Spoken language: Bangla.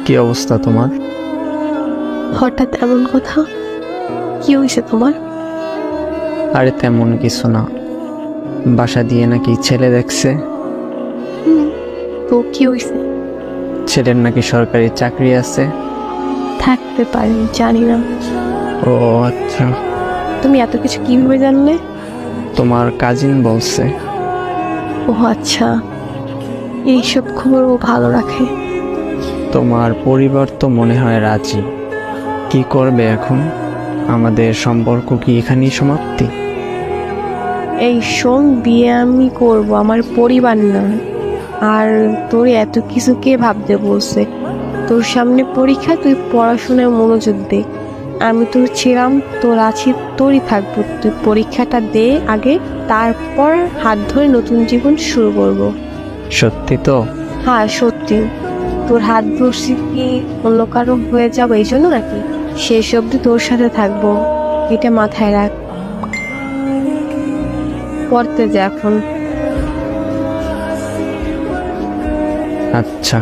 কি অবস্থা তোমার? হঠাৎ এমন কথা? কি হয়েছে তোমার? আরে তেমন কিছু না, বাসা দিয়ে নাকি ছেলে দেখছে। তো কি হয়েছে? ছেলের নাকি সরকারি চাকরি আছে। থাকতে পারে, জানি না। ও আচ্ছা। তুমি এত কিছু কিভাবে জানলে? তোমার কাজিন বলছে। ও আচ্ছা, এইসব খবর ও ভালো রাখে। তোমার পরিবার তো মনে হয় রাজি। কি করবে এখন? আমাদের সম্পর্ক কি এখানেই সমাপ্তি? এই শোন, বিয়ে আমি করব, আমার পরিবার না। আর তোর এত কিছু কে ভাবতে বলছে? তোর সামনে পরীক্ষা, তুই পড়াশোনায় মনোযোগ দে। আমি তোর ছিলাম, তোর আছি, তোরই থাকবো। তুই পরীক্ষাটা দে আগে, তারপর হাত ধরে নতুন জীবন শুরু করব। সত্যি তো? হ্যাঁ সত্যি। তোর হাত ধরছি কি অন্য কারো হয়ে যাবো এই জন্য নাকি? শেষ অবধি তোর সাথে থাকবো, এটা মাথায় রাখ। পড়তে যা এখন। আচ্ছা।